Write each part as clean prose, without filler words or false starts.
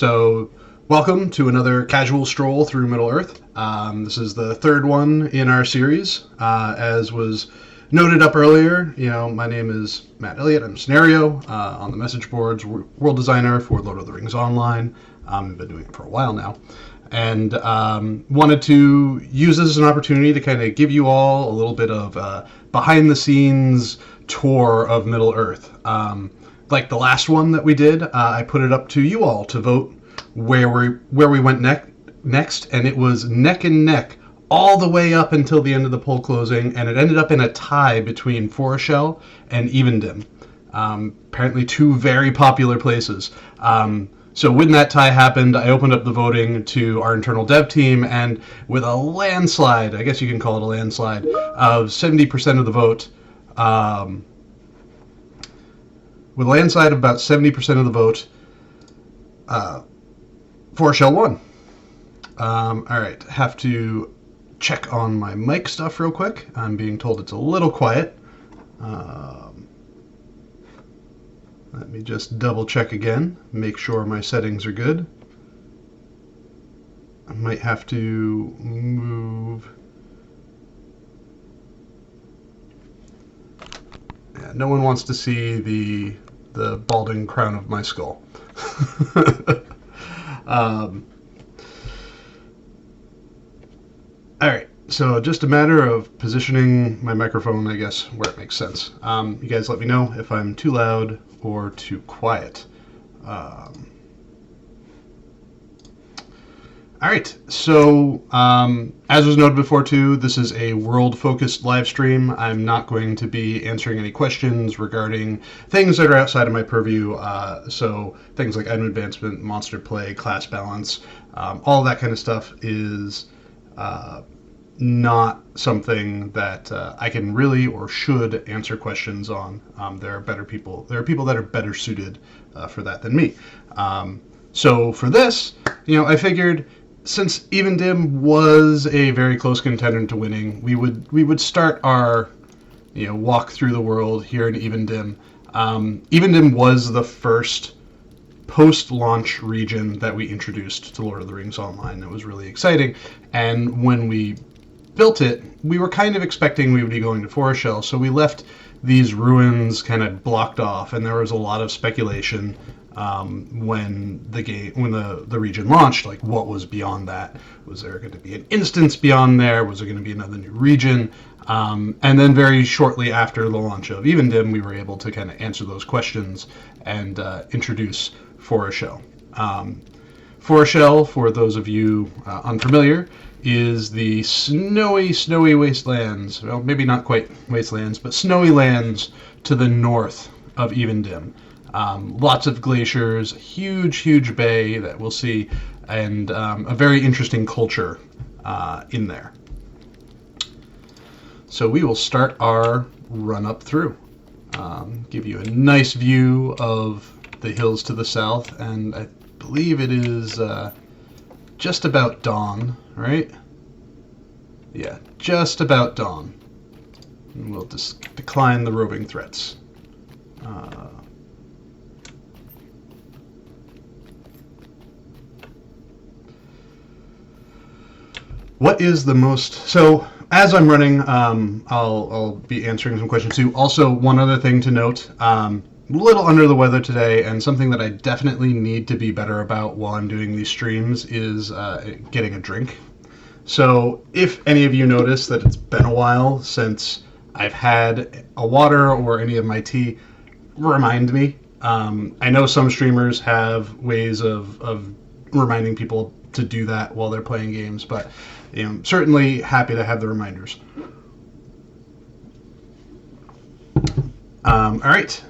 So, welcome to another Casual Stroll Through Middle-earth. This is the third one in our series. As was noted up earlier, my name is Matt Elliott. I'm Scenario on the message boards, world designer for Lord of the Rings Online. I've been doing it for a while now. And wanted to use this as an opportunity to kind of give you all a little bit of behind-the-scenes tour of Middle-earth. Like the last one that we did, I put it up to you all to vote where we went next, and it was neck and neck all the way up until the end of the poll closing, and it ended up in a tie between Forochel and Evendim. Apparently two very popular places. So when that tie happened, I opened up the voting to our internal dev team, and with a landslide, I guess you can call it a landslide, of 70% of the vote, with a landslide of about 70% of the vote, Forochel won. Alright, have to check on my mic stuff real quick. I'm being told it's a little quiet. Let me just double check again, make sure my settings are good. I might have to move. Yeah, no one wants to see the balding crown of my skull. Alright, so just a matter of positioning my microphone, I guess, where it makes sense. You guys let me know if I'm too loud or too quiet. Alright, so as was noted before too, this is a world-focused live stream. I'm not going to be answering any questions regarding things that are outside of my purview, so things like item advancement, monster play, class balance, all that kind of stuff is not something that I can really or should answer questions on. There are better people. There are people that are better suited for that than me. So for this, I figured since Evendim was a very close contender to winning, we would start our walk through the world here in Evendim. Evendim was the first post-launch region that we introduced to Lord of the Rings Online. It was really exciting, and when we built it, we were kind of expecting we would be going to Forochel, so we left these ruins kind of blocked off, and there was a lot of speculation when the region launched, like what was beyond that. Was there going to be an instance beyond there? Was there going to be another new region? And then very shortly after the launch of Evendim, we were able to kind of answer those questions and introduce Forochel. Forochel, for those of you unfamiliar, is the snowy wastelands, well, maybe not quite wastelands, but snowy lands to the north of Evendim. Lots of glaciers, huge bay that we'll see, and a very interesting culture in there. So we will start our run up through. Give you a nice view of the hills to the south, and I believe it is just about dawn, right? Yeah, just about dawn. And we'll just decline the roving threats. What is the most... So, as I'm running, I'll be answering some questions too. Also, one other thing to note, a little under the weather today, and something that I definitely need to be better about while I'm doing these streams is getting a drink. So if any of you notice that it's been a while since I've had a water or any of my tea, remind me. I know some streamers have ways of reminding people to do that while they're playing games, but certainly happy to have the reminders. All right.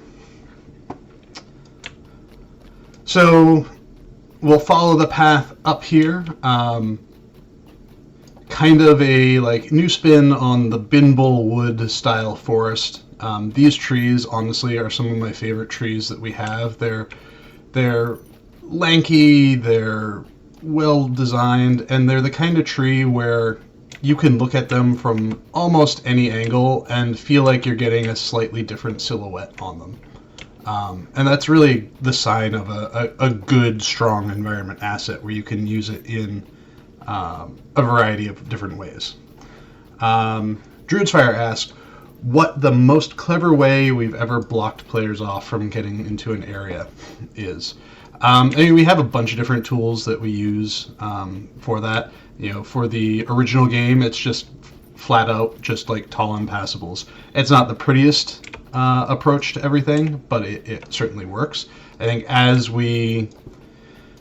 So we'll follow the path up here. Kind of a new spin on the Binbull wood style forest. These trees, honestly, are some of my favorite trees that we have. They're lanky, they're well designed, and they're the kind of tree where you can look at them from almost any angle and feel like you're getting a slightly different silhouette on them. And that's really the sign of a good, strong environment asset where you can use it in a variety of different ways. Druid's Fire asks, what the most clever way we've ever blocked players off from getting into an area is. I mean, we have a bunch of different tools that we use for that. For the original game, it's just flat out just like tall impassables. It's not the prettiest approach to everything, but it certainly works. I think as we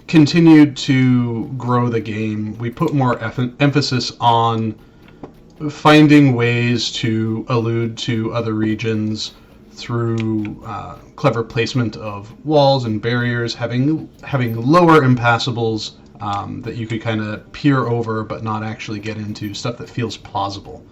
continued to grow the game, we put more emphasis on finding ways to allude to other regions through clever placement of walls and barriers, having lower impassables that you could kind of peer over but not actually get into, stuff that feels plausible.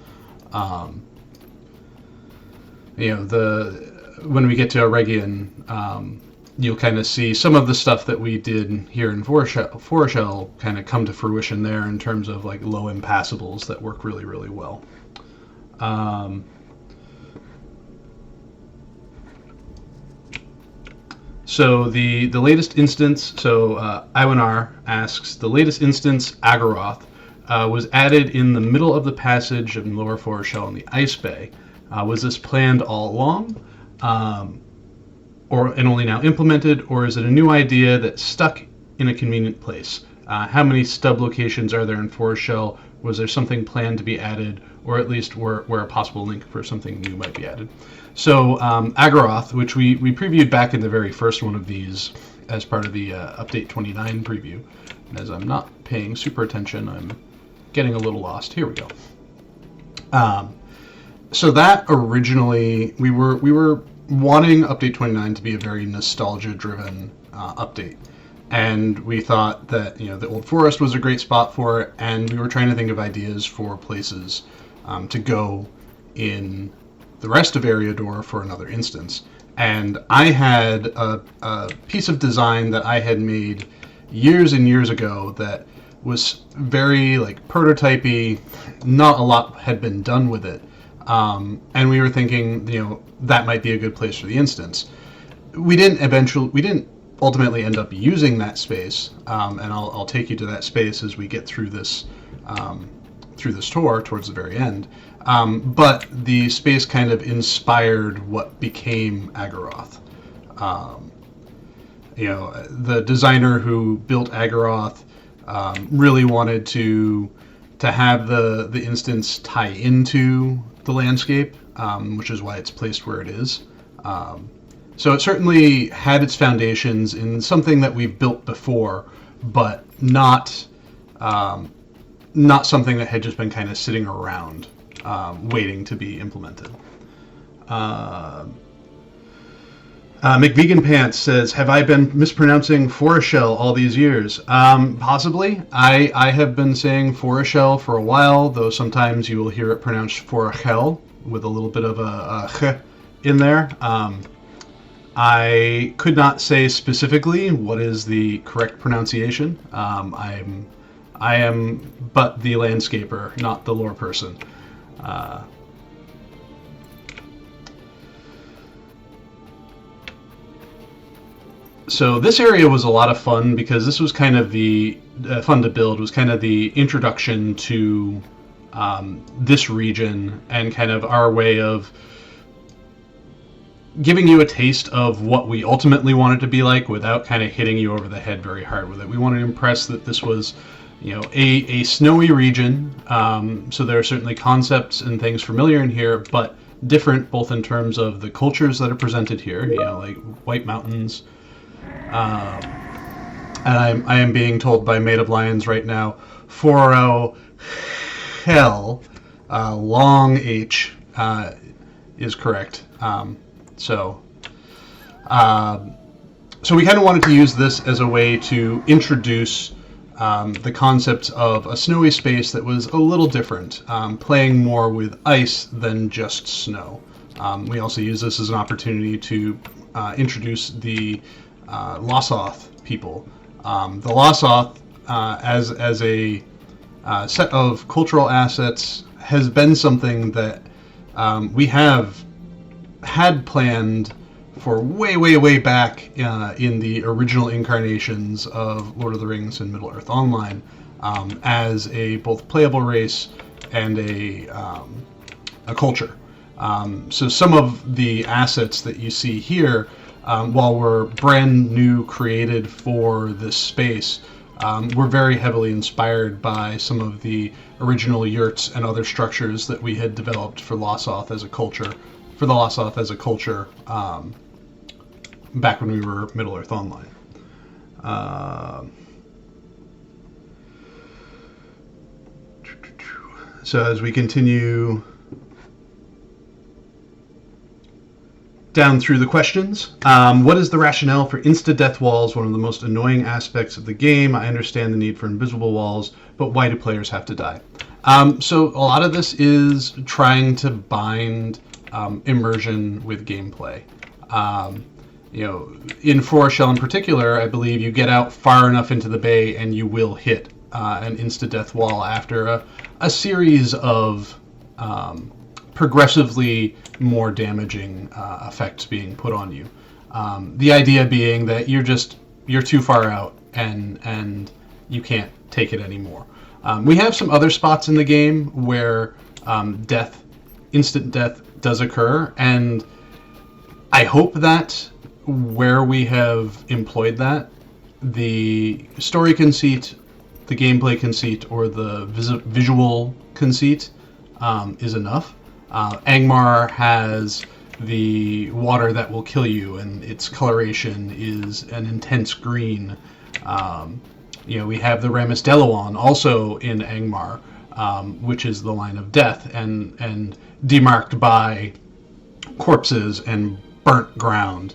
When we get to Aregian, you'll kind of see some of the stuff that we did here in Forochel kind of come to fruition there in terms of like low impassables that work really, really well. So the latest instance, Iwanar asks, the latest instance, Agaroth, was added in the middle of the passage in Lower Forochel in the Ice Bay. Was this planned all along? And only now implemented, or is it a new idea that's stuck in a convenient place? How many stub locations are there in Forochel? Was there something planned to be added, or at least where a possible link for something new might be added? So Agaroth, which we previewed back in the very first one of these as part of the Update 29 preview. And as I'm not paying super attention, I'm getting a little lost. Here we go. So that originally, we were wanting Update 29 to be a very nostalgia-driven update. And we thought that the Old Forest was a great spot for it, and we were trying to think of ideas for places to go in the rest of Eriador for another instance. And I had a piece of design that I had made years and years ago that was very prototypey. Not a lot had been done with it. And we were thinking, that might be a good place for the instance. We didn't ultimately end up using that space, and I'll take you to that space as we get through this tour towards the very end. But the space kind of inspired what became Agaroth. The designer who built Agaroth really wanted to have the instance tie into the landscape, which is why it's placed where it is. So it certainly had its foundations in something that we've built before, but not something that had just been kind of sitting around waiting to be implemented. McVegan Pants says, have I been mispronouncing Forochel all these years? Possibly. I have been saying Forochel for a while, though sometimes you will hear it pronounced Forochel with a little bit of a ch in there. I could not say specifically what is the correct pronunciation. I am but the landscaper, not the lore person. So this area was a lot of fun because this was kind of the fun to build, was kind of the introduction to this region and kind of our way of giving you a taste of what we ultimately wanted to be like without kind of hitting you over the head very hard with it. We wanted to impress that this was, a snowy region. So there are certainly concepts and things familiar in here, but different both in terms of the cultures that are presented here, like White Mountains. And I am being told by Maid of Lions right now, Forochel, long H, is correct. So we kind of wanted to use this as a way to introduce the concept of a snowy space that was a little different, playing more with ice than just snow. We also use this as an opportunity to introduce the Lossoth people. The Lossoth, as a set of cultural assets, has been something that we have had planned for way back in the original incarnations of Lord of the Rings and Middle-earth Online, as a both playable race and a culture. So some of the assets that you see here, while we're brand new created for this space, we're very heavily inspired by some of the original yurts and other structures that we had developed for Lossoth as a culture, back when we were Middle-earth Online. So as we continue down through the questions, what is the rationale for insta-death walls? One of the most annoying aspects of the game. I understand the need for invisible walls, but why do players have to die? So a lot of this is trying to bind immersion with gameplay. In Forochel in particular, I believe you get out far enough into the bay and you will hit an insta-death wall after a series of progressively more damaging effects being put on you. The idea being that you're too far out and you can't take it anymore. We have some other spots in the game where instant death does occur, and I hope that where we have employed that, the story conceit, the gameplay conceit, or the visual conceit is enough. Angmar has the water that will kill you, and its coloration is an intense green. We have the Ramus Deluan also in Angmar, which is the line of death, and demarked by corpses and burnt ground.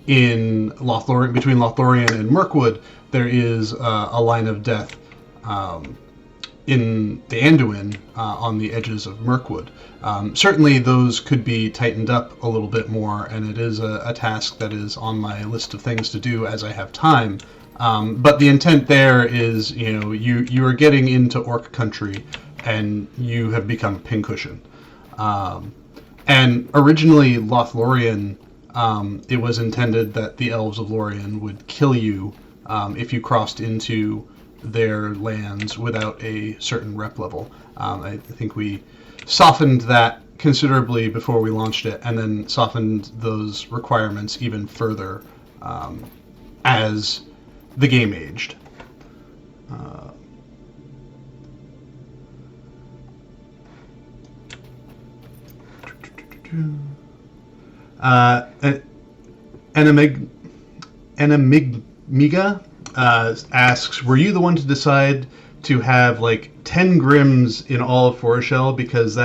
Between Lothlorien and Mirkwood, there is a line of death in the Anduin on the edges of Mirkwood. Certainly those could be tightened up a little bit more, and it is a task that is on my list of things to do as I have time. But the intent there is, you are getting into orc country and you have become pincushion. And originally Lothlorien, it was intended that the elves of Lorien would kill you if you crossed into their lands without a certain rep level. I think we softened that considerably before we launched it, and then softened those requirements even further as the game aged. Enigmiga asks, were you the one to decide to have like 10 Grims in all of Forochel, because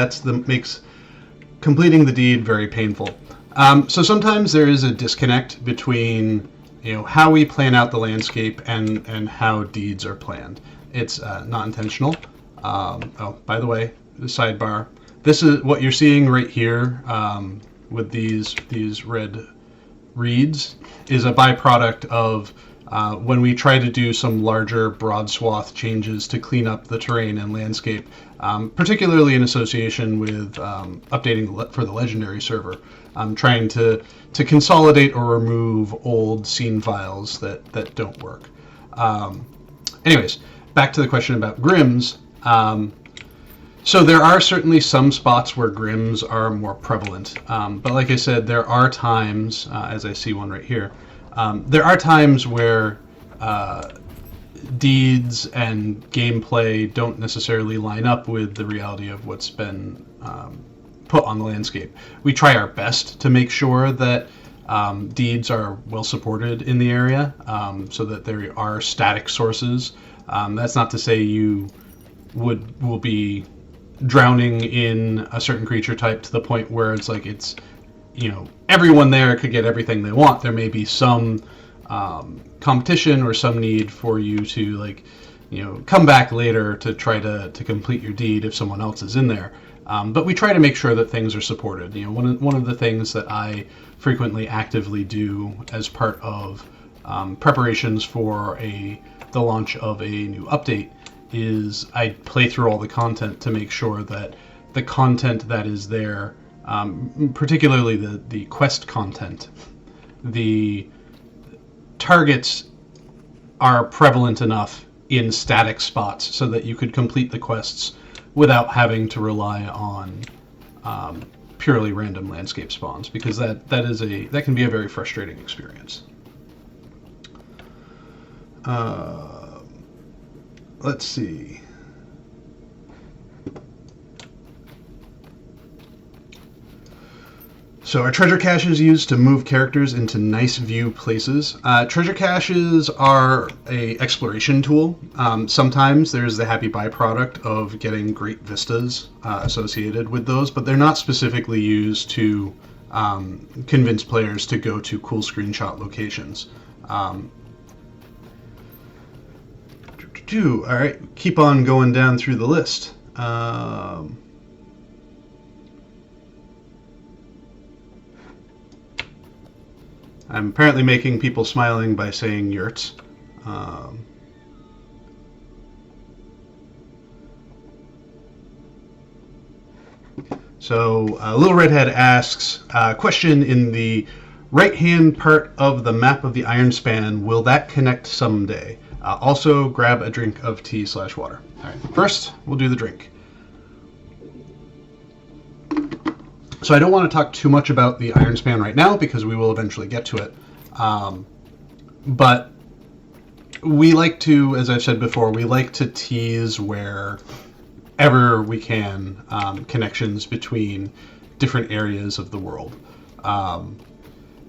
makes completing the deed very painful? So sometimes there is a disconnect between how we plan out the landscape and how deeds are planned. It's not intentional. By the way, the sidebar. This is what you're seeing right here with these red reeds is a byproduct of when we try to do some larger broad swath changes to clean up the terrain and landscape, particularly in association with updating for the legendary server, trying to consolidate or remove old scene files that don't work. Anyways, back to the question about Grims. So there are certainly some spots where Grims are more prevalent, but like I said, there are times, as I see one right here, there are times where deeds and gameplay don't necessarily line up with the reality of what's been put on the landscape. We try our best to make sure that deeds are well supported in the area, so that there are static sources. That's not to say you will be drowning in a certain creature type to the point where it's like everyone there could get everything they want. There may be some competition or some need for you to come back later to try to complete your deed if someone else is in there. But we try to make sure that things are supported. One of the things that I frequently actively do as part of preparations for the launch of a new update is I play through all the content to make sure that the content that is there particularly the quest content. The targets are prevalent enough in static spots so that you could complete the quests without having to rely on purely random landscape spawns, because that can be a very frustrating experience. Let's see. So are treasure caches used to move characters into nice view places? Treasure caches are a exploration tool. Sometimes there's the happy byproduct of getting great vistas associated with those, but they're not specifically used to convince players to go to cool screenshot locations. All right, keep on going down through the list. I'm apparently making people smiling by saying yurts. So Little Redhead asks, question in the right-hand part of the map of the Iron Span, will that connect someday? Also, grab a drink of tea/water. All right, first, we'll do the drink. So I don't want to talk too much about the Iron Span right now because we will eventually get to it. But we like to, as I've said before, we like to tease wherever we can connections between different areas of the world.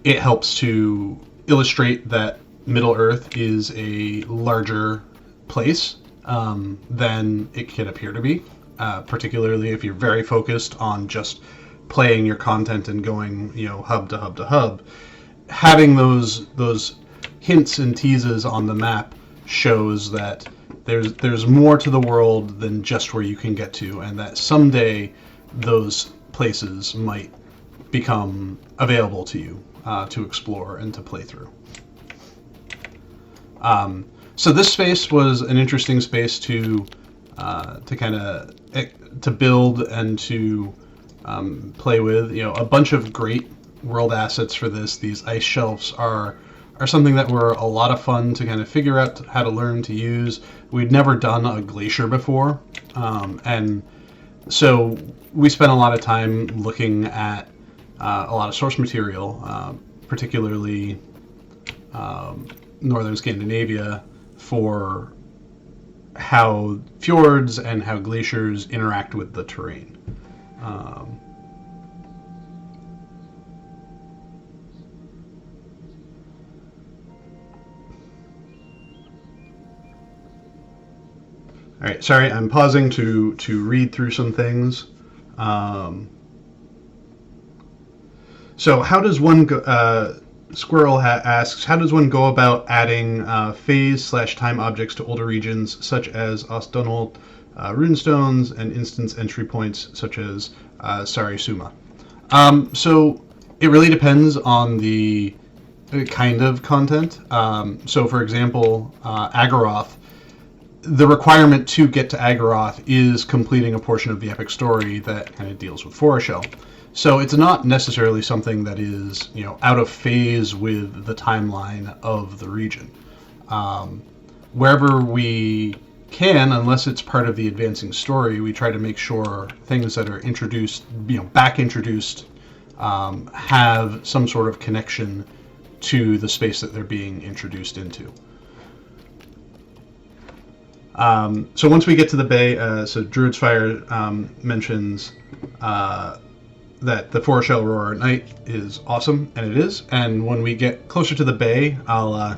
It helps to illustrate that Middle-earth is a larger place than it can appear to be, particularly if you're very focused on just playing your content and going, hub to hub to hub. Having those hints and teases on the map shows that there's more to the world than just where you can get to, and that someday those places might become available to you to explore and to play through. So this space was an interesting space to build and to play with. A bunch of great world assets for this. These ice shelves are something that were a lot of fun to kind of figure out how to learn to use. We'd never done a glacier before, and so we spent a lot of time looking at a lot of source material, particularly northern Scandinavia, for how fjords and how glaciers interact with the terrain. All right, sorry, I'm pausing to read through some things. So how does one go, Squirrel asks, how does one go about adding phase/time objects to older regions such as Ostdunald, runestones, and instance entry points such as Sarisuma? So it really depends on the kind of content. So for example, Agaroth, the requirement to get to Agaroth is completing a portion of the epic story that kind of deals with Forochel. So it's not necessarily something that is, out of phase with the timeline of the region. Wherever we can, unless it's part of the advancing story, we try to make sure things that are introduced, back introduced, have some sort of connection to the space that they're being introduced into. So once we get to the bay, so Druid's Fire mentions that the Forochel Roar at night is awesome, and it is. And when we get closer to the bay, I'll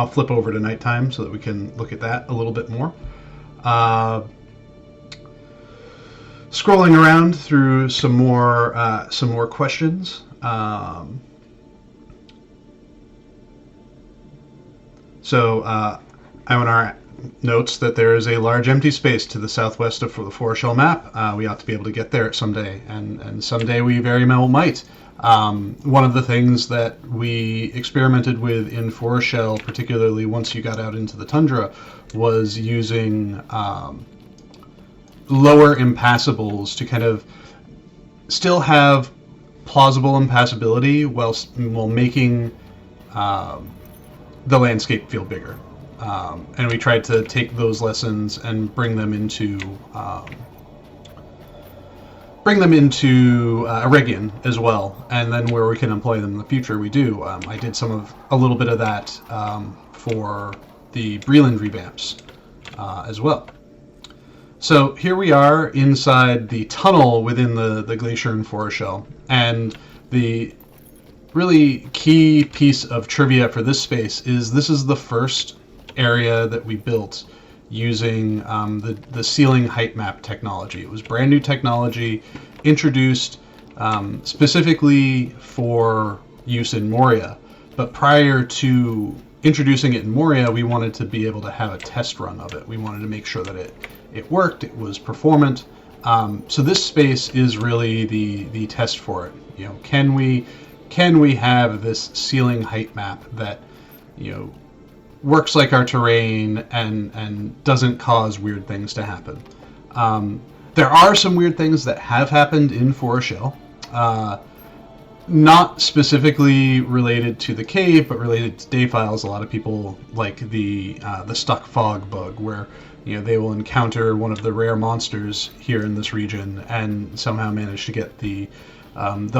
flip over to nighttime so that we can look at that a little bit more. Scrolling around through some more questions. So Ionar notes that there is a large empty space to the southwest of the Forochel map. We ought to be able to get there someday, and someday we very well might. One of the things that we experimented with in Forochel, particularly once you got out into the tundra, was using lower impassables to kind of still have plausible impassability while making the landscape feel bigger. And we tried to take those lessons and bring them into Eregion as well, and then where we can employ them in the future, we do. I did a little bit of that for the Breland revamps as well. So here we are inside the tunnel within the glacier in Forochel, and the really key piece of trivia for this space is this is the first area that we built using the ceiling height map technology. It was brand new technology introduced specifically for use in Moria, but prior to introducing it in Moria, we wanted to be able to have a test run of it. We wanted to make sure that it worked, it was performant. So this space is really the test for it. You know, can we have this ceiling height map that, you know, works like our terrain and doesn't cause weird things to happen. There are some weird things that have happened in Forochel, not specifically related to the cave, but related to day files. A lot of people like the stuck fog bug, where, you know, they will encounter one of the rare monsters here in this region and somehow manage to get the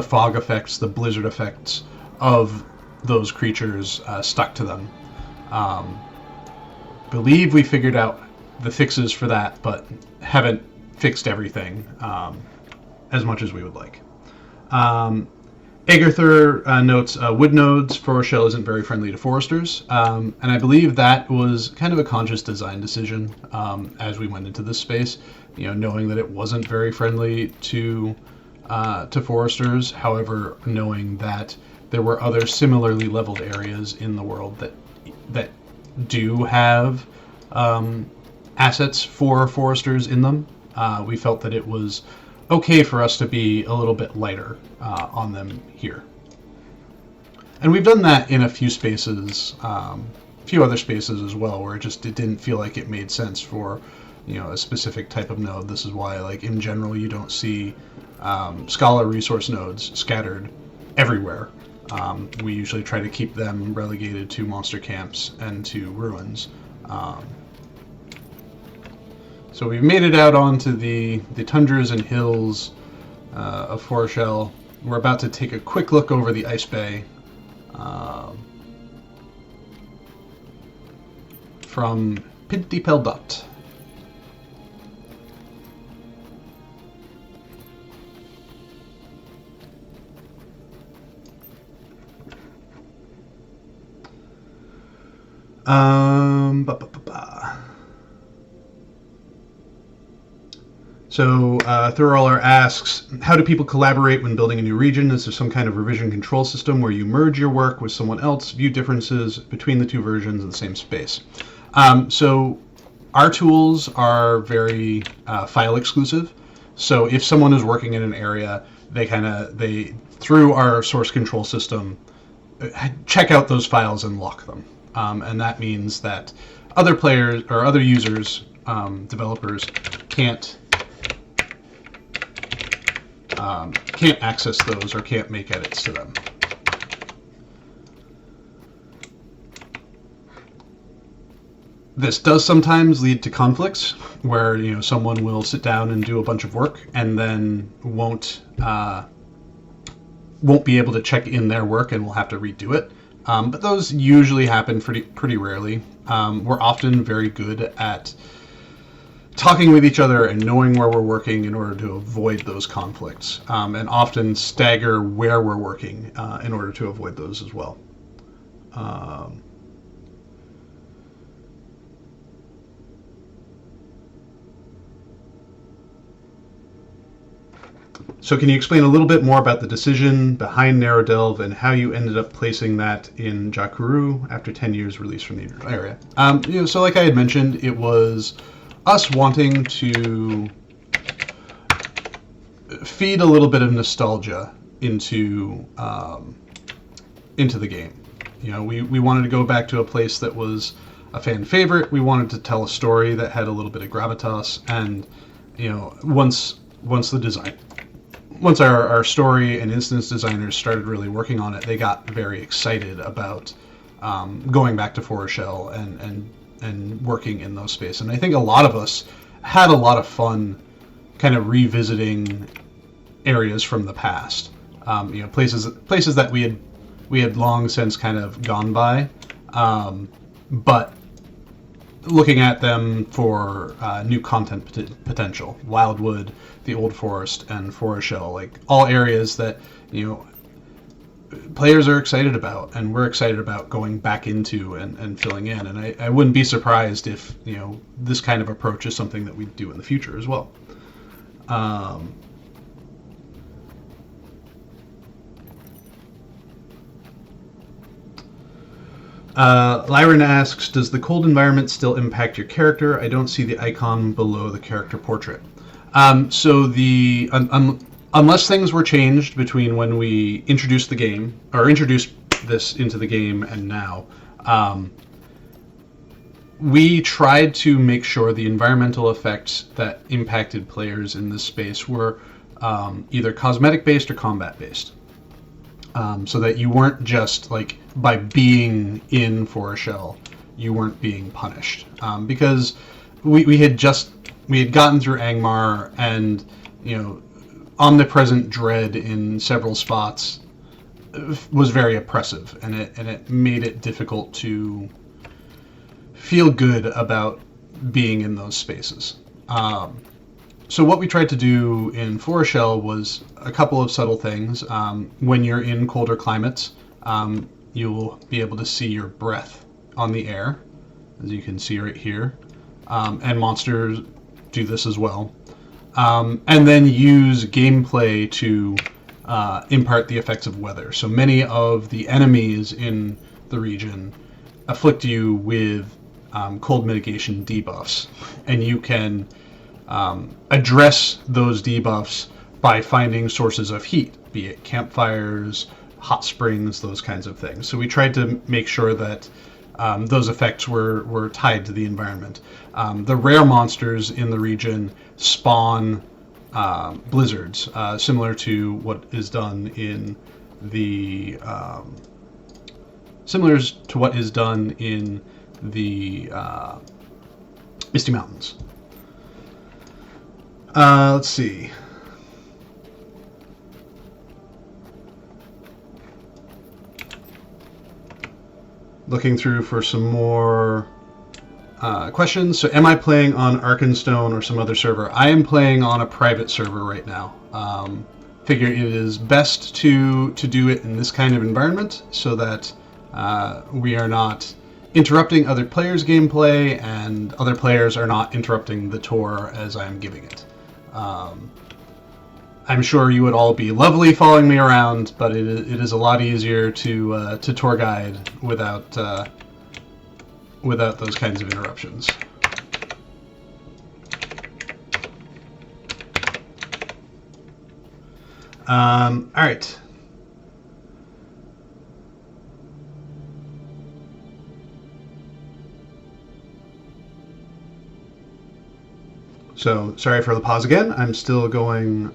fog effects, the blizzard effects of those creatures stuck to them. Believe we figured out the fixes for that, but haven't fixed everything as much as we would like. Agarther notes wood nodes. Forochel isn't very friendly to foresters, and I believe that was kind of a conscious design decision as we went into this space. You know, knowing that it wasn't very friendly to foresters. However, knowing that there were other similarly leveled areas in the world that do have assets for foresters in them, we felt that it was okay for us to be a little bit lighter on them here. And we've done that in a few spaces, a few other spaces as well, where it didn't feel like it made sense for, you know, a specific type of node. This is why, like, in general, you don't see scholar resource nodes scattered everywhere. We usually try to keep them relegated to monster camps and to ruins. So we've made it out onto the tundras and hills of Forochel. We're about to take a quick look over the ice bay from Pintipeldot. So Thoroller asks, how do people collaborate when building a new region? Is there some kind of revision control system where you merge your work with someone else, view differences between the two versions in the same space? So our tools are very file exclusive. So if someone is working in an area, they through our source control system check out those files and lock them. And that means that other players or other users, developers, can't access those or can't make edits to them. This does sometimes lead to conflicts where, you know, someone will sit down and do a bunch of work and then won't be able to check in their work and will have to redo it. But those usually happen pretty rarely. We're often very good at talking with each other and knowing where we're working in order to avoid those conflicts, and often stagger where we're working in order to avoid those as well. So can you explain a little bit more about the decision behind Narrow Delve and how you ended up placing that in Jakuru after 10 years release from the area? You know, so like I had mentioned, it was us wanting to feed a little bit of nostalgia into the game. You know, we wanted to go back to a place that was a fan favorite. We wanted to tell a story that had a little bit of gravitas, and, you know, once the design our story and instance designers started really working on it, they got very excited about going back to Forochel and working in those spaces. And I think a lot of us had a lot of fun kind of revisiting areas from the past, places that we had long since kind of gone by, but looking at them for new content potential. Wildwood, the Old Forest, and Forochel, like all areas that players are excited about, and we're excited about going back into and filling in. And I wouldn't be surprised if this kind of approach is something that we do in the future as well. Lyron asks, does the cold environment still impact your character? I don't see the icon below the character portrait. So unless things were changed between when we introduced the game, or introduced this into the game and now, we tried to make sure the environmental effects that impacted players in this space were either cosmetic based or combat based. So that you weren't just like by being in Forochel, you weren't being punished, because we had gotten through Angmar, and omnipresent dread in several spots was very oppressive, and it made it difficult to feel good about being in those spaces. So what we tried to do in Forochel was a couple of subtle things. When you're in colder climates, you'll be able to see your breath on the air, as you can see right here. And monsters do this as well. And then use gameplay to impart the effects of weather. So many of the enemies in the region afflict you with cold mitigation debuffs, and you can address those debuffs by finding sources of heat, be it campfires, hot springs, those kinds of things. So we tried to make sure that those effects were tied to the environment. The rare monsters in the region spawn blizzards, similar to what is done in the Misty Mountains. Let's see. Looking through for some more questions. So am I playing on Arkenstone or some other server? I am playing on a private server right now. Figure it is best to do it in this kind of environment so that we are not interrupting other players' gameplay, and other players are not interrupting the tour as I am giving it. I'm sure you would all be lovely following me around, but it is a lot easier to tour guide without those kinds of interruptions. All right. So sorry for the pause again. I'm still going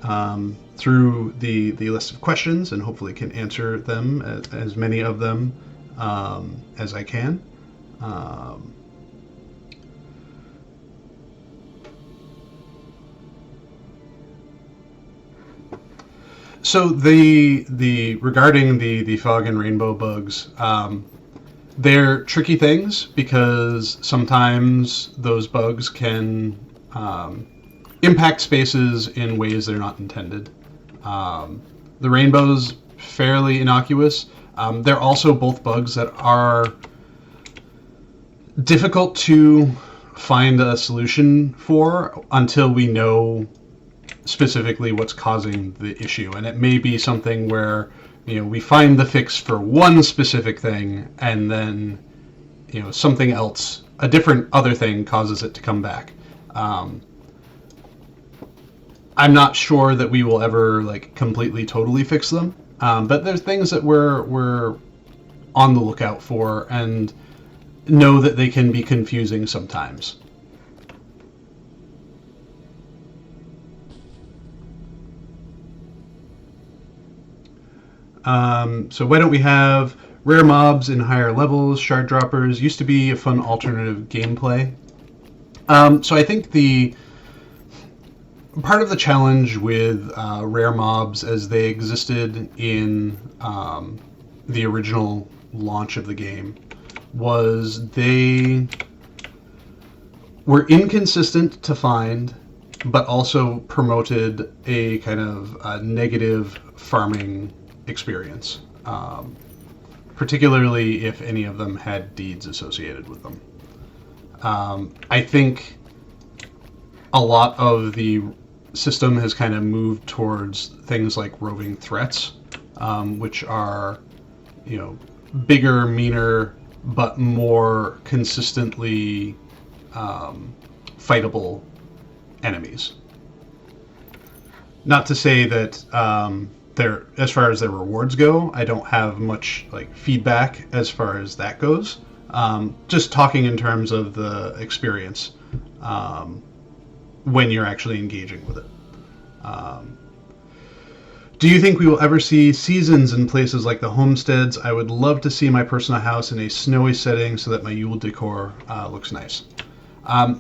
through the list of questions, and hopefully can answer them, as many of them as I can. So regarding the fog and rainbow bugs, they're tricky things because sometimes those bugs can impact spaces in ways they're not intended. The rainbow's fairly innocuous. They're also both bugs that are difficult to find a solution for until we know specifically what's causing the issue. And it may be something where we find the fix for one specific thing, and then something else, a different other thing, causes it to come back. I'm not sure that we will ever completely totally fix them, but there's things that we're on the lookout for, and know that they can be confusing sometimes. So why don't we have rare mobs in higher levels? Shard droppers used to be a fun alternative gameplay. So I think the part of the challenge with rare mobs as they existed in the original launch of the game was they were inconsistent to find, but also promoted a kind of negative farming experience, particularly if any of them had deeds associated with them. I think a lot of the system has kind of moved towards things like roving threats, which are, bigger, meaner, but more consistently fightable enemies. Not to say that as far as their rewards go, I don't have much feedback as far as that goes. Just talking in terms of the experience when you're actually engaging with it. Do you think we will ever see seasons in places like the homesteads? I would love to see my personal house in a snowy setting so that my Yule decor looks nice.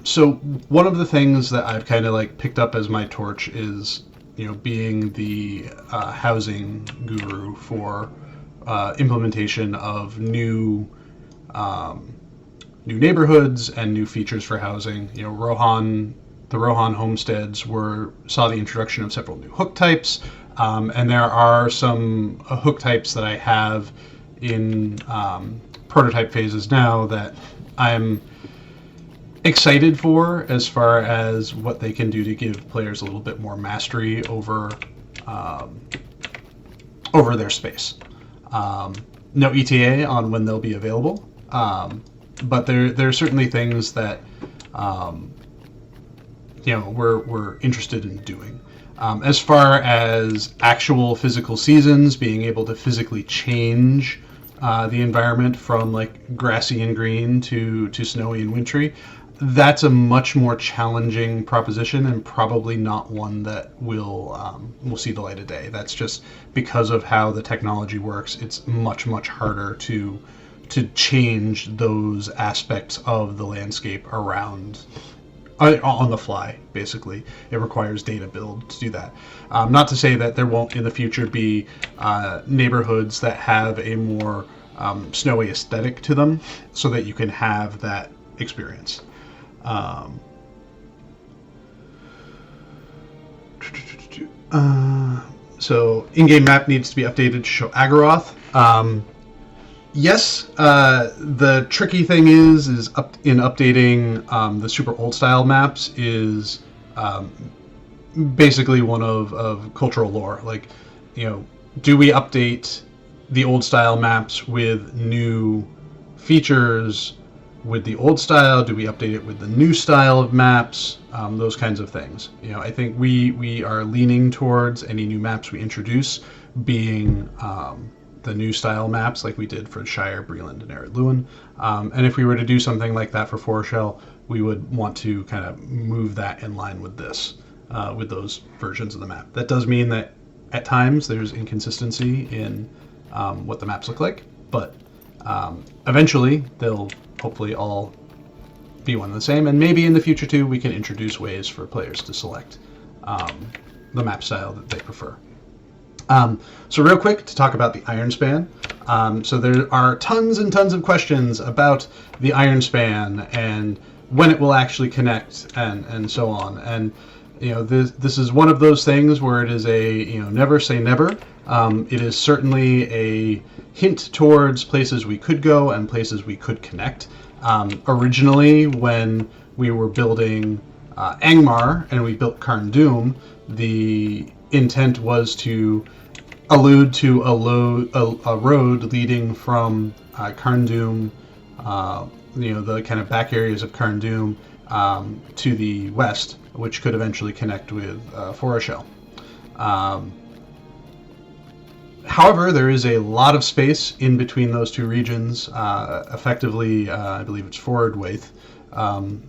So one of the things that I've kind of picked up as my torch is, being the housing guru for implementation of new neighborhoods and new features for housing. The Rohan homesteads saw the introduction of several new hook types, and there are some hook types that I have in prototype phases now that I'm excited for as far as what they can do to give players a little bit more mastery over their space. No ETA on when they'll be available, but there are certainly things that we're interested in doing. As far as actual physical seasons, being able to physically change the environment from grassy and green to snowy and wintry, that's a much more challenging proposition and probably not one that will see the light of day. That's just because of how the technology works. It's much, much harder to change those aspects of the landscape around on the fly. Basically, it requires data build to do that. Not to say that there won't in the future be neighborhoods that have a more snowy aesthetic to them, so that you can have that experience. So in-game map needs to be updated to show Agaroth. Yes, the tricky thing is in updating the super old style maps is basically one of cultural lore. Do we update the old style maps with new features with the old style? Do we update it with the new style of maps? Those kinds of things. I think we are leaning towards any new maps we introduce being the new style maps like we did for Shire, Breland, and Ered Luin. And if we were to do something like that for Forochel, we would want to kind of move that in line with this, with those versions of the map. That does mean that at times there's inconsistency in what the maps look like, but eventually they'll hopefully all be one and the same, and maybe in the future too we can introduce ways for players to select the map style that they prefer. So real quick to talk about the Iron Span. So there are tons and tons of questions about the Iron Span and when it will actually connect and so on. And this is one of those things where it is a never say never. It is certainly a hint towards places we could go and places we could connect. Originally, when we were building Angmar and we built Karn Dûm, the intent was to allude to a road leading from Karn Dûm, the kind of back areas of Karn Dûm, to the west, which could eventually connect with Forochel. However, there is a lot of space in between those two regions. Effectively, I believe it's Forwardwaith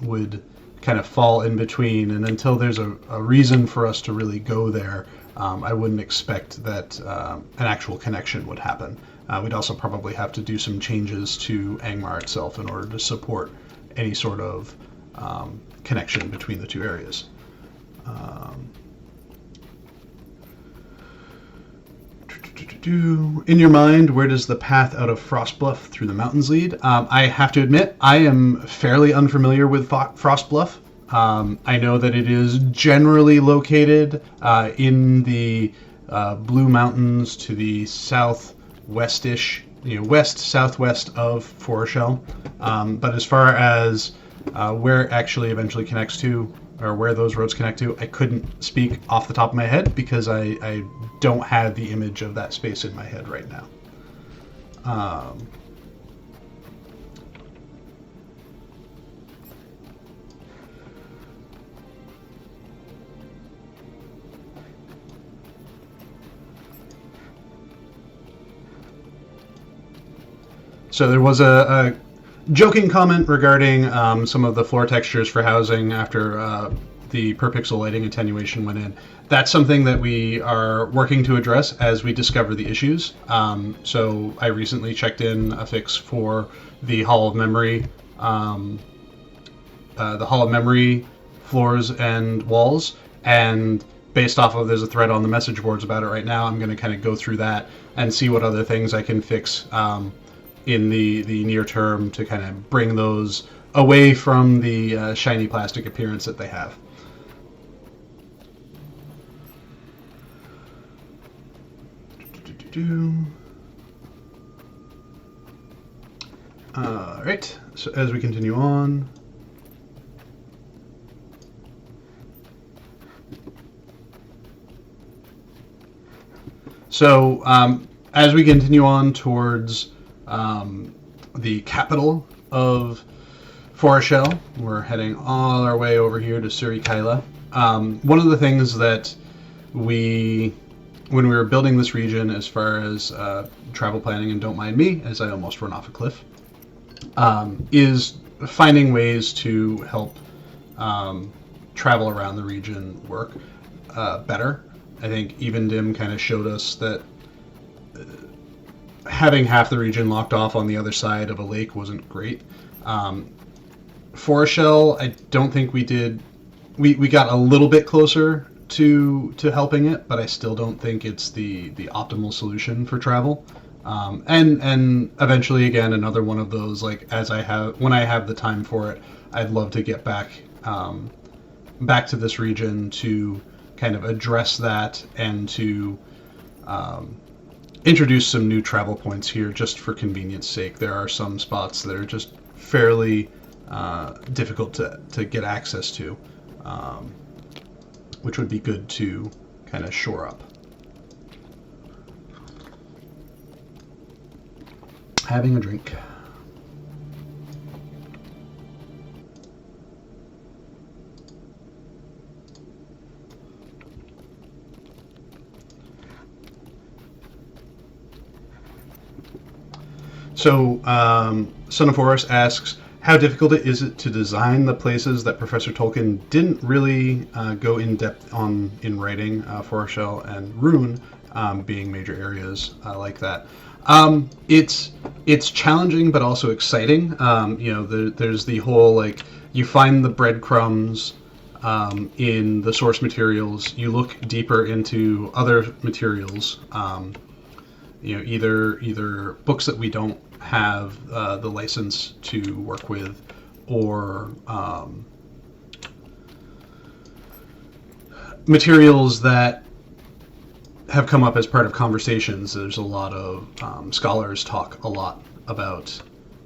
would kind of fall in between, and until there's a reason for us to really go there, I wouldn't expect that an actual connection would happen. We'd also probably have to do some changes to Angmar itself in order to support any sort of connection between the two areas. In your mind, where does the path out of Frostbluff through the mountains lead? I have to admit, I am fairly unfamiliar with Frostbluff. I know that it is generally located in the Blue Mountains to the southwestish, west-southwest of Forochel. But as far as where it actually eventually connects to, or where those roads connect to, I couldn't speak off the top of my head because I don't have the image of that space in my head right now. So there was a joking comment regarding some of the floor textures for housing after the per pixel lighting attenuation went in. That's something that we are working to address as we discover the issues. So I recently checked in a fix for the Hall of Memory, floors and walls, and based off of, there's a thread on the message boards about it right now. I'm going to kind of go through that and see what other things I can fix in the near term to kind of bring those away from the shiny plastic appearance that they have. All right, so as we continue on, so as we continue on towards the capital of Forochel, we're heading all our way over here to Surikaila. One of the things that when we were building this region, as far as travel planning, and don't mind me as I almost run off a cliff, is finding ways to help travel around the region work better. I think Even Dim kind of showed us that having half the region locked off on the other side of a lake wasn't great. Forochel, I don't think we did. We got a little bit closer to helping it, but I still don't think it's the optimal solution for travel. And eventually, again, another one of those, like, when I have the time for it, I'd love to get back to this region to kind of address that and to introduce some new travel points here just for convenience sake. There are some spots that are just fairly difficult to get access to, which would be good to kind of shore up. Having a drink. So, Son of Horus asks, how difficult is it to design the places that Professor Tolkien didn't really go in depth on in writing, Forochel and Rune being major areas like that? It's challenging, but also exciting. There's the whole, like, you find the breadcrumbs in the source materials. You look deeper into other materials. Either books that we don't have the license to work with, or materials that have come up as part of conversations. There's a lot of scholars talk a lot about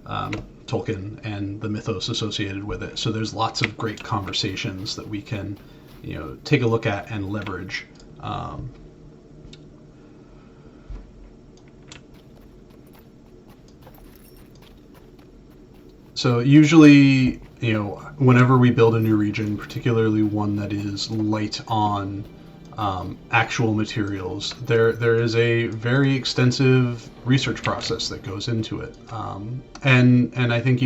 Tolkien and the mythos associated with it. So there's lots of great conversations that we can, take a look at and leverage. So usually, whenever we build a new region, particularly one that is light on actual materials, there is a very extensive research process that goes into it, and I think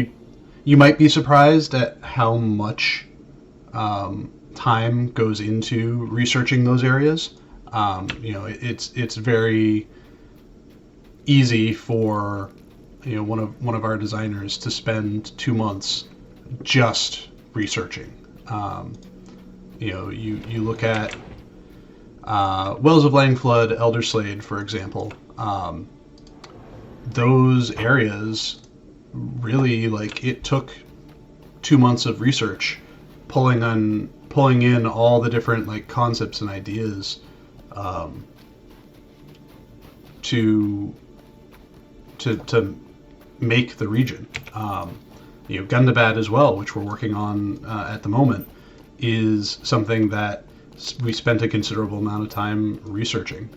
you might be surprised at how much time goes into researching those areas. It's very easy for one of our designers to spend 2 months just researching. You look at Wells of Langflood, Elderslade, for example. Those areas really, it took 2 months of research, pulling in all the different concepts and ideas to make the region. Gundabad as well, which we're working on at the moment, is something that we spent a considerable amount of time researching.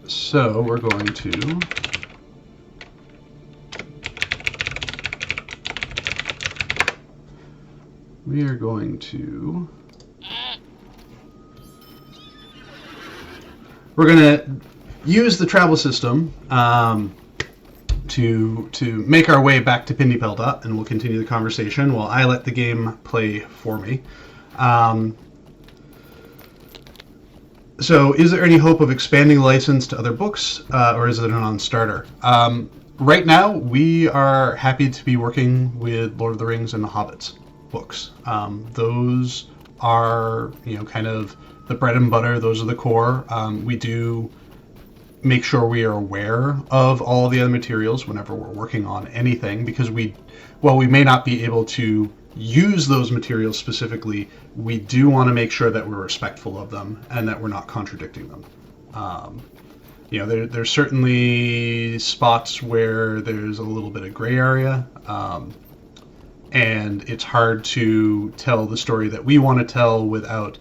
So we're going to we're going to use the travel system to make our way back to Pindipelda, and we'll continue the conversation while I let the game play for me. So is there any hope of expanding the license to other books, or is it a non-starter? Right now, we are happy to be working with Lord of the Rings and the Hobbits books. Those are, kind of the bread and butter. Those are the core. We do make sure we are aware of all the other materials whenever we're working on anything, because while we may not be able to use those materials specifically, we do want to make sure that we're respectful of them and that we're not contradicting them. There's certainly spots where there's a little bit of gray area, and it's hard to tell the story that we want to tell without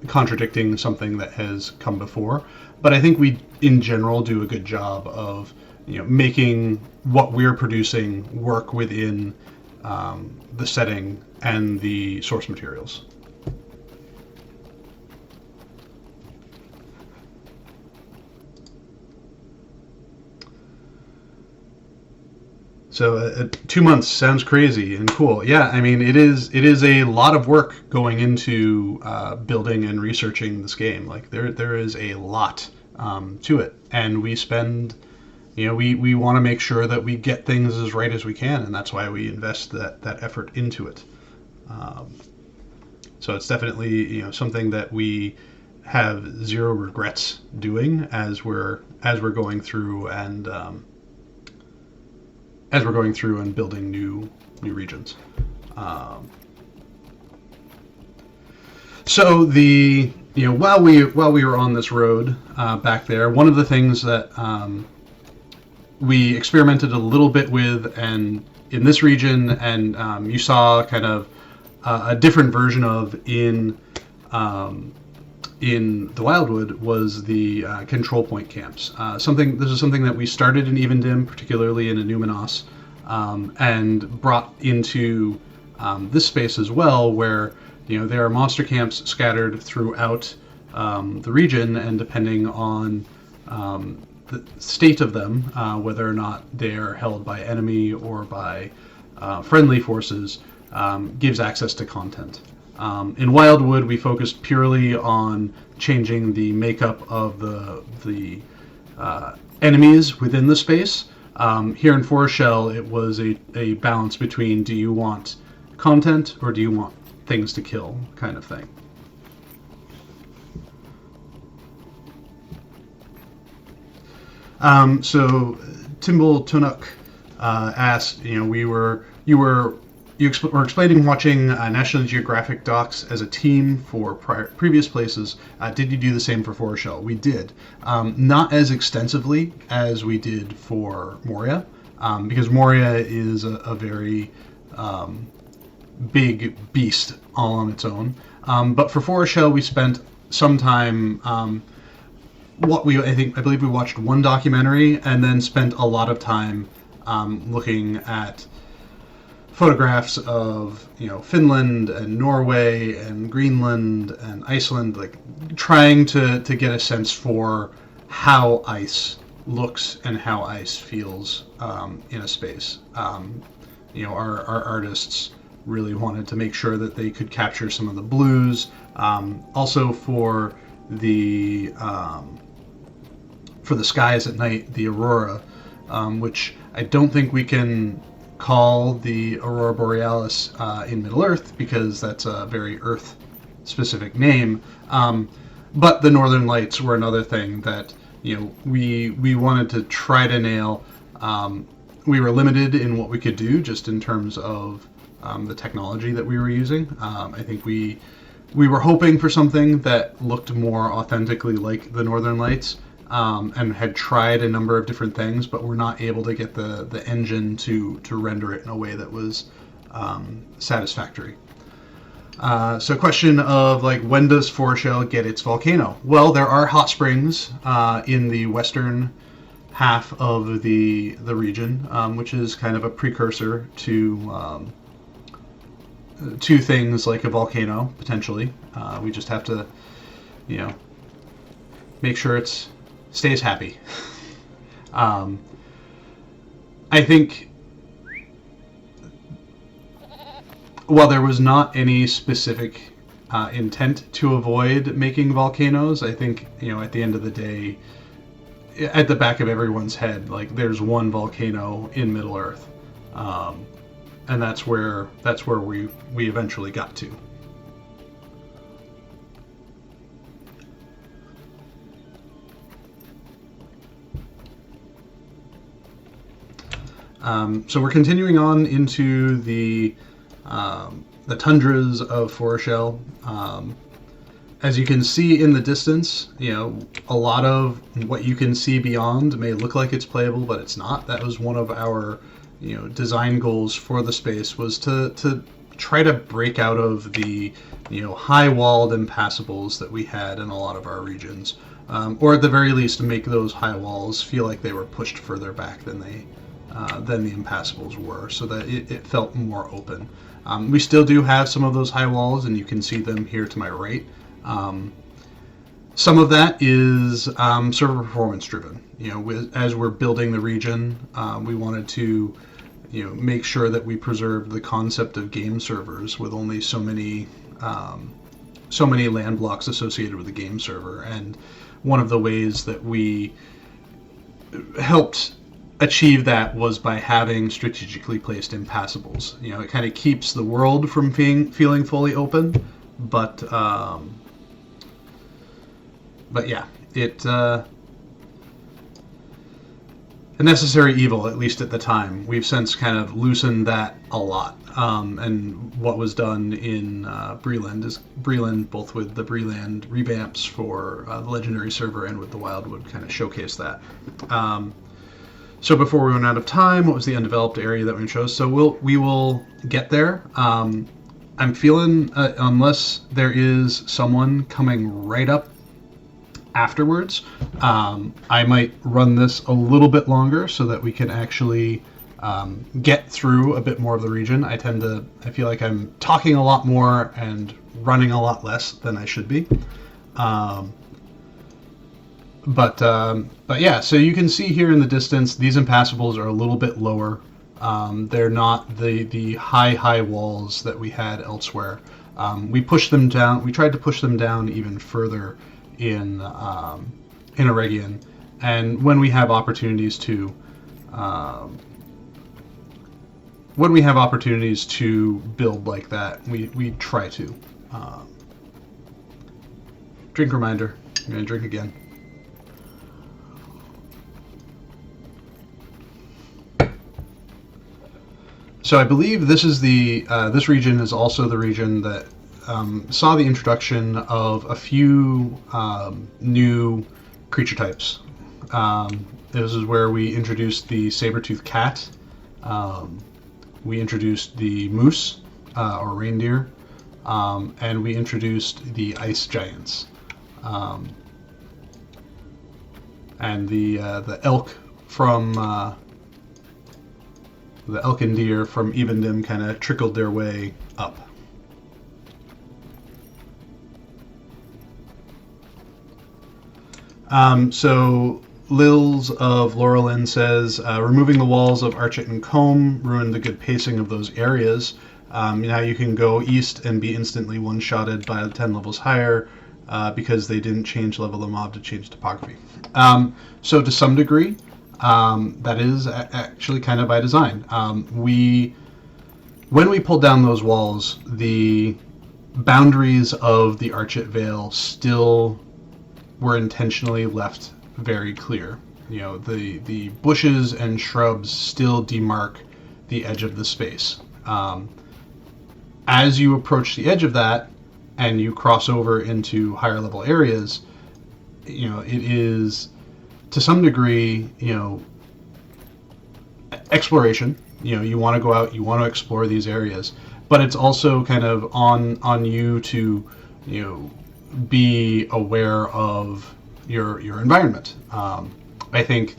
contradicting something that has come before. But I think we, in general, do a good job of, making what we're producing work within the setting and the source materials. So 2 months sounds crazy and cool. Yeah, I mean, it is a lot of work going into building and researching this game. There is a lot to it, and we spend, we want to make sure that we get things as right as we can, and that's why we invest that effort into it. So it's definitely something that we have zero regrets doing as we're going through and building new regions. So while we were on this road back there, one of the things that we experimented a little bit with, and in this region, and you saw kind of a different version of in the Wildwood, was the control point camps. This is something that we started in Evendim, particularly in Enumenos, and brought into this space as well, where there are monster camps scattered throughout the region, and depending on the state of them, whether or not they are held by enemy or by friendly forces, gives access to content. In Wildwood, we focused purely on changing the makeup of the enemies within the space. Here in Forochel, it was a balance between, do you want content or do you want things to kill, kind of thing. So Timble Tunuk asked, you were explaining watching National Geographic docs as a team for previous places. Did you do the same for Forochel? We did. Not as extensively as we did for Moria, because Moria is a very big beast all on its own. But for Forochel, we spent some time. I believe we watched one documentary and then spent a lot of time looking at photographs of Finland and Norway and Greenland and Iceland, trying to get a sense for how ice looks and how ice feels in a space. our artists really wanted to make sure that they could capture some of the blues. Also for the skies at night, the aurora, which I don't think we can call the aurora borealis in Middle Earth because that's a very Earth-specific name. But the northern lights were another thing that we wanted to try to nail. We were limited in what we could do just in terms of the technology that we were using. I think we were hoping for something that looked more authentically like the northern lights. And had tried a number of different things, but were not able to get the engine to render it in a way that was satisfactory. So question of when does Forochel get its volcano? Well, there are hot springs in the western half of the region, which is kind of a precursor to things like a volcano, potentially. We just have to, make sure it's stays happy. I think while there was not any specific intent to avoid making volcanoes, I think at the end of the day, at the back of everyone's head, there's one volcano in Middle Earth, and that's where we eventually got to. So we're continuing on into the tundras of Forochel. As you can see in the distance, a lot of what you can see beyond may look like it's playable, but it's not. That was one of our, design goals for the space, was to try to break out of the, high-walled impassables that we had in a lot of our regions, or at the very least make those high walls feel like they were pushed further back than the impassables were, so that it felt more open. We still do have some of those high walls, and you can see them here to my right. Some of that is server performance driven. As we're building the region, we wanted to make sure that we preserved the concept of game servers with only so many land blocks associated with the game server. And one of the ways that we helped achieve that was by having strategically placed impassables. It kind of keeps the world from feeling fully open, but yeah, it a necessary evil, at least at the time. We've since kind of loosened that a lot, and what was done in Breland, both with the Breland revamps for the Legendary server and with the Wildwood, kind of showcase that. So before we run out of time, what was the undeveloped area that we chose? So we will get there. I'm feeling, unless there is someone coming right up afterwards, I might run this a little bit longer so that we can actually get through a bit more of the region. I feel like I'm talking a lot more and running a lot less than I should be. But yeah, so you can see here in the distance, these impassables are a little bit lower. They're not the high walls that we had elsewhere. We pushed them down. We tried to push them down even further in Eregion, and when we have opportunities to build like that, we try to. Drink reminder. I'm gonna drink again. So I believe this is this region is also the region that saw the introduction of a few new creature types. This is where we introduced the saber-toothed cat. We introduced the moose, or reindeer, and we introduced the ice giants. And the elk from the elk and deer from Evendim kind of trickled their way up. So Lils of Laurelin says, removing the walls of Archit and Combe ruined the good pacing of those areas. Now you can go east and be instantly one-shotted by 10 levels higher because they didn't change level of mob to change topography. So to some degree, that is actually kind of by design. When we pulled down those walls, the boundaries of the Archit Vale still were intentionally left very clear. You know, the bushes and shrubs still demark the edge of the space. As you approach the edge of that and you cross over into higher level areas, you know, it is to some degree, you know, exploration. You know, you want to go out, you want to explore these areas, but it's also kind of on you to, you know, be aware of your environment. I think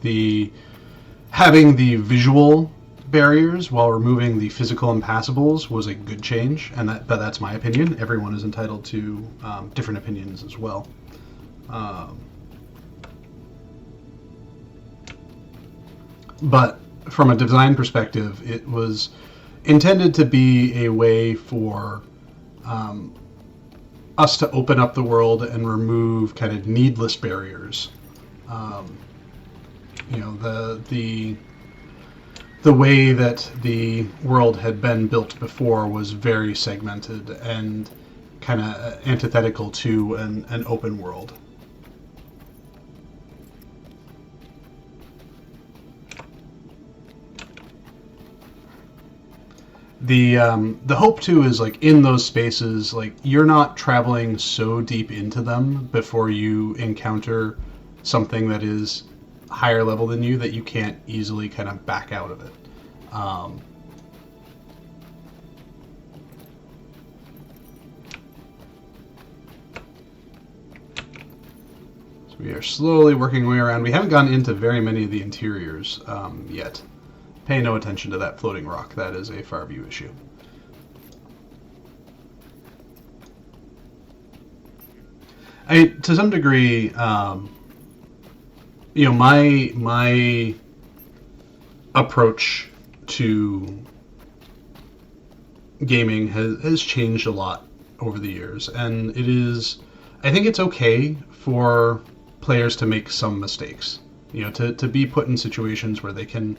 having the visual barriers while removing the physical impassables was a good change, but that's my opinion. Everyone is entitled to different opinions as well. But from a design perspective, it was intended to be a way for us to open up the world and remove kind of needless barriers. You know, the way that the world had been built before was very segmented and kind of antithetical to an open world. The hope too is, like, in those spaces, like, you're not traveling so deep into them before you encounter something that is higher level than you that you can't easily kind of back out of it. So we are slowly working our way around. We haven't gone into very many of the interiors yet. Pay no attention to that floating rock. That is a far view issue. To some degree, you know, my approach to gaming has changed a lot over the years, and I think it's okay for players to make some mistakes. You know, to be put in situations where they can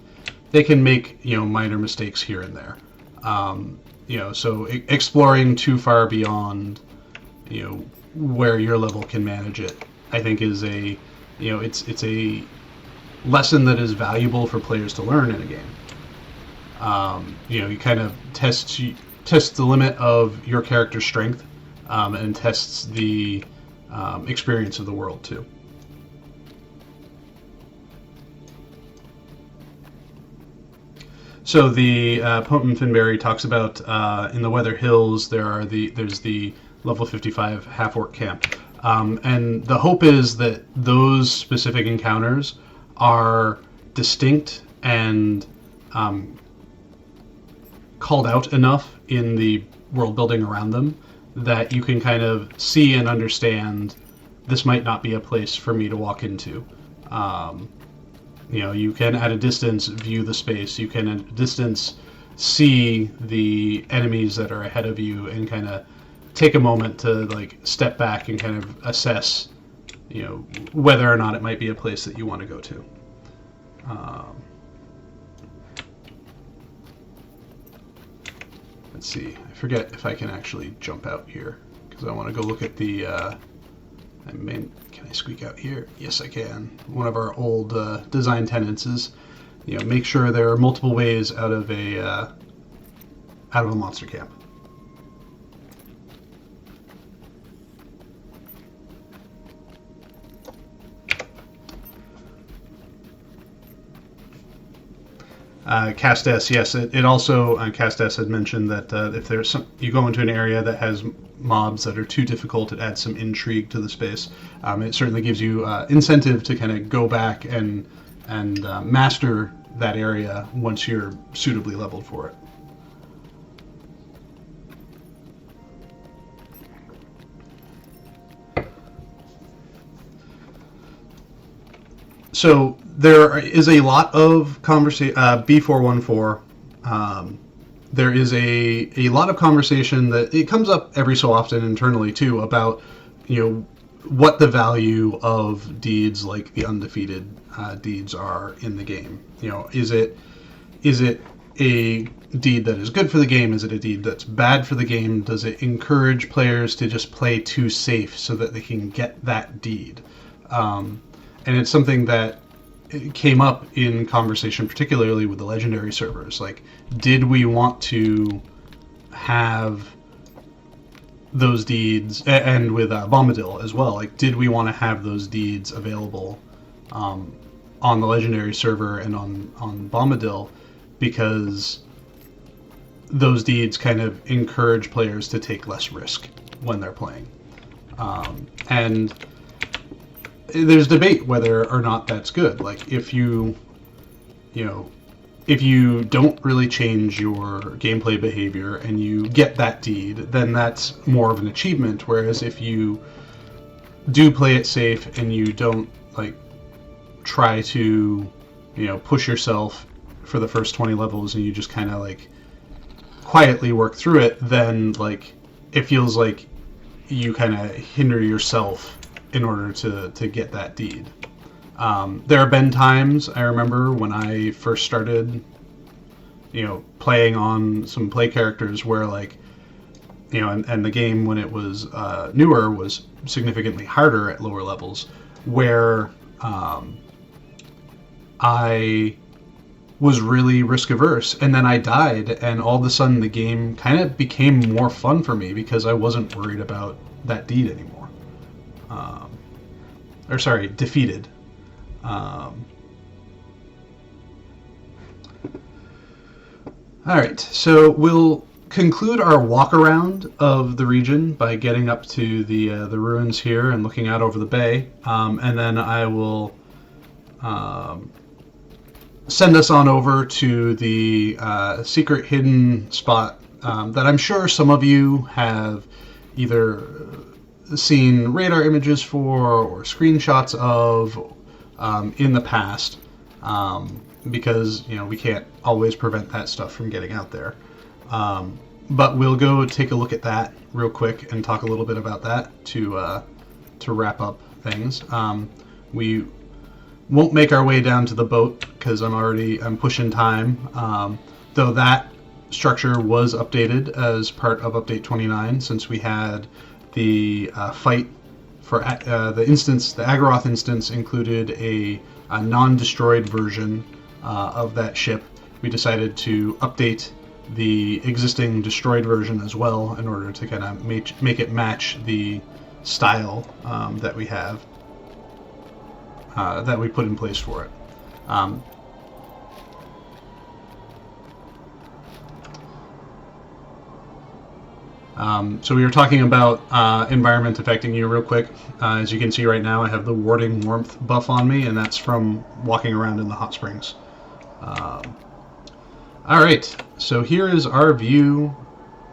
make, you know, minor mistakes here and there. You know, so exploring too far beyond, you know, where your level can manage it, I think is you know, it's a lesson that is valuable for players to learn in a game. You know, you kind of test the limit of your character's strength, and tests the experience of the world too. So the Potent Finberry talks about in the Weather Hills there's the level 55 half-orc camp. And the hope is that those specific encounters are distinct and called out enough in the world building around them that you can kind of see and understand this might not be a place for me to walk into. You know, you can at a distance view the space. You can at a distance see the enemies that are ahead of you and kind of take a moment to, like, step back and kind of assess, you know, whether or not it might be a place that you want to go to. Let's see. I forget if I can actually jump out here because I want to go look at the. Can I squeak out here? Yes, I can. One of our old design tenets is, you know, make sure there are multiple ways out of a monster camp. Castes, yes, it also, Castes had mentioned that if there's you go into an area that has mobs that are too difficult, it adds some intrigue to the space. It certainly gives you incentive to kind of go back and master that area once you're suitably leveled for it. So there is a lot of conversation. B414. There is a lot of conversation that it comes up every so often internally too about, what the value of deeds like the undefeated deeds are in the game. Is it a deed that is good for the game? Is it a deed that's bad for the game? Does it encourage players to just play too safe so that they can get that deed? And it's something that came up in conversation, particularly with the legendary servers. Like, did we want to have those deeds, and with Bombadil as well, like, did we want to have those deeds available on the legendary server and on Bombadil, because those deeds kind of encourage players to take less risk when they're playing. And there's debate whether or not that's good. Like, if you don't really change your gameplay behavior and you get that deed, then that's more of an achievement. Whereas if you do play it safe and you don't try to push yourself for the first 20 levels and you just kind of quietly work through it, then it feels like you kind of hinder yourself in order to get that deed. There have been times, I remember when I first started playing on some play characters where and the game when it was newer was significantly harder at lower levels, where I was really risk averse, and then I died, and all of a sudden the game kind of became more fun for me because I wasn't worried about that deed anymore. Defeated. Alright, so we'll conclude our walk around of the region by getting up to the ruins here and looking out over the bay, and then I will send us on over to the secret hidden spot that I'm sure some of you have either seen radar images for or screenshots of in the past, because we can't always prevent that stuff from getting out there. But we'll go take a look at that real quick and talk a little bit about that to wrap up things. We won't make our way down to the boat because I'm pushing time. Though that structure was updated as part of update 29, since we had the fight for the instance. The Agaroth instance included a non-destroyed version of that ship. We decided to update the existing destroyed version as well in order to kind of make it match the style that we have, that we put in place for it. So we were talking about environment affecting you real quick. As you can see right now, I have the warding warmth buff on me, and that's from walking around in the hot springs. Alright, so here is our view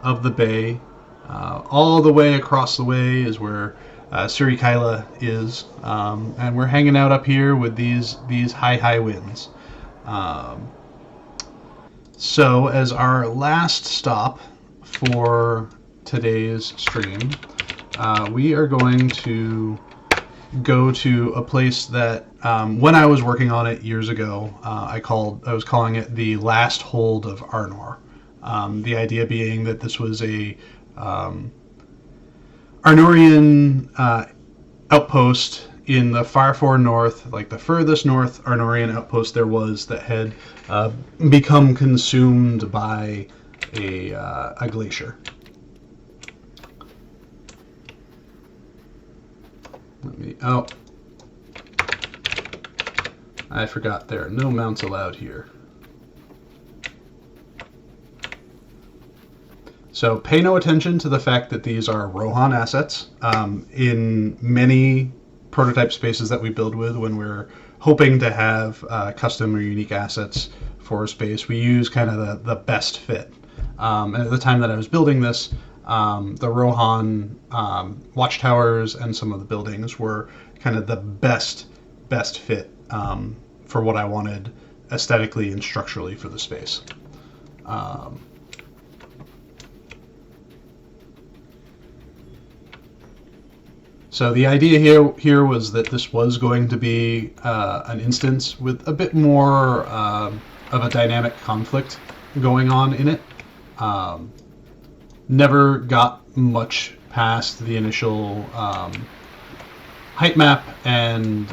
of the bay. All the way across the way is where Surikaila is, and we're hanging out up here with these high winds. So as our last stop for today's stream, we are going to go to a place that when I was working on it years ago, I was calling it the last hold of Arnor. The idea being that this was a Arnorian outpost in the far north, like the furthest north Arnorian outpost there was, that had become consumed by a glacier. I forgot there are no mounts allowed here. So pay no attention to the fact that these are Rohan assets. In many prototype spaces that we build with, when we're hoping to have custom or unique assets for a space, we use kind of the best fit. And at the time that I was building this, the Rohan watchtowers and some of the buildings were kind of the best fit for what I wanted aesthetically and structurally for the space. So the idea here was that this was going to be an instance with a bit more of a dynamic conflict going on in it. Never got much past the initial height map and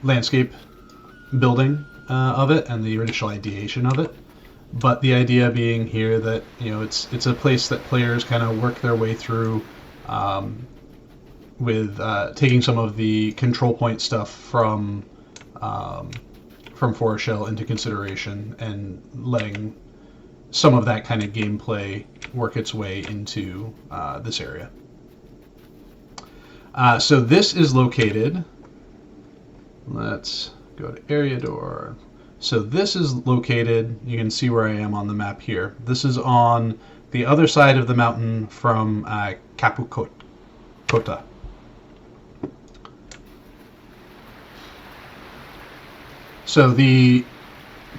landscape building of it and the initial ideation of it. But the idea being here that it's a place that players kind of work their way through with taking some of the control point stuff from Forochel into consideration and letting some of that kind of gameplay work its way into this area. So this is located, let's go to area door. So this is located, you can see where I am on the map here. This is on the other side of the mountain from Capukota. So the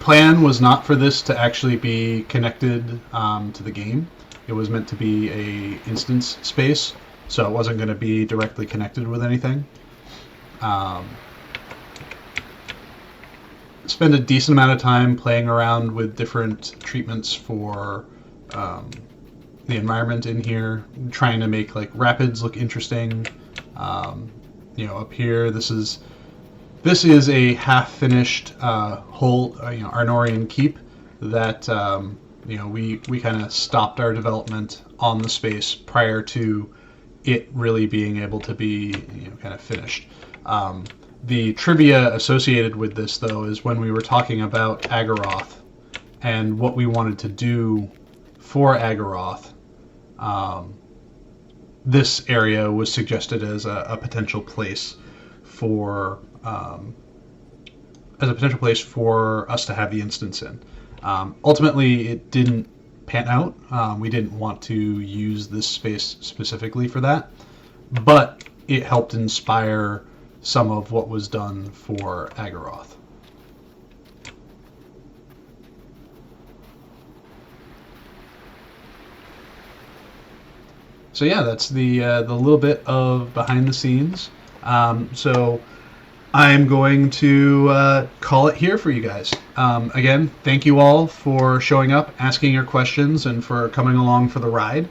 plan was not for this to actually be connected to the game. It was meant to be a instance space, so it wasn't going to be directly connected with anything. Spend a decent amount of time playing around with different treatments for the environment in here, trying to make like rapids look interesting. Up here, this is a half-finished whole Arnorian keep that we kind of stopped our development on the space prior to it really being able to be kind of finished. The trivia associated with this, though, is when we were talking about Agaroth and what we wanted to do for Agaroth, this area was suggested as a potential place for us to have the instance in. Ultimately, it didn't pan out. We didn't want to use this space specifically for that, but it helped inspire some of what was done for Agaroth. So yeah, that's the little bit of behind the scenes. So I'm going to call it here for you guys. Again, thank you all for showing up, asking your questions, and for coming along for the ride.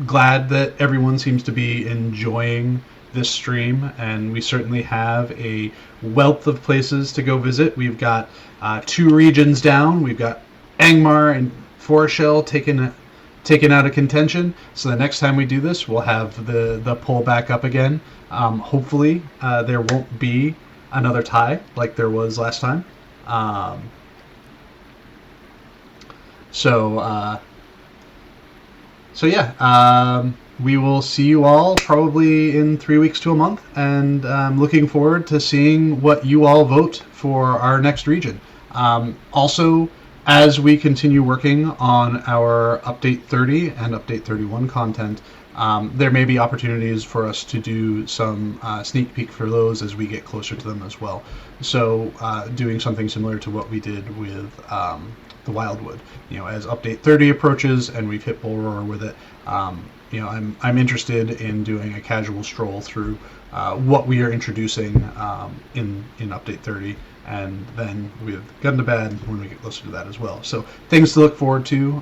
Glad that everyone seems to be enjoying this stream, and we certainly have a wealth of places to go visit. We've got 2 regions down. We've got Angmar and Forochel taken out of contention. So the next time we do this, we'll have the poll back up again. Hopefully there won't be another tie like there was last time. So yeah, we will see you all probably in 3 weeks to a month, and I'm looking forward to seeing what you all vote for our next region. Also, as we continue working on our Update 30 and Update 31 content, there may be opportunities for us to do some sneak peek for those as we get closer to them as well. So doing something similar to what we did with the Wildwood. As Update 30 approaches and we've hit Bull Roar with it, I'm interested in doing a casual stroll through what we are introducing in Update 30, and then with Gun to Bad when we get closer to that as well. So things to look forward to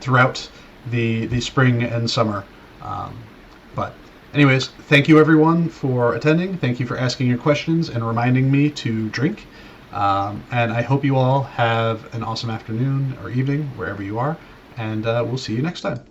throughout the spring and summer. But anyways, thank you everyone for attending. Thank you for asking your questions and reminding me to drink. And I hope you all have an awesome afternoon or evening wherever you are, and we'll see you next time.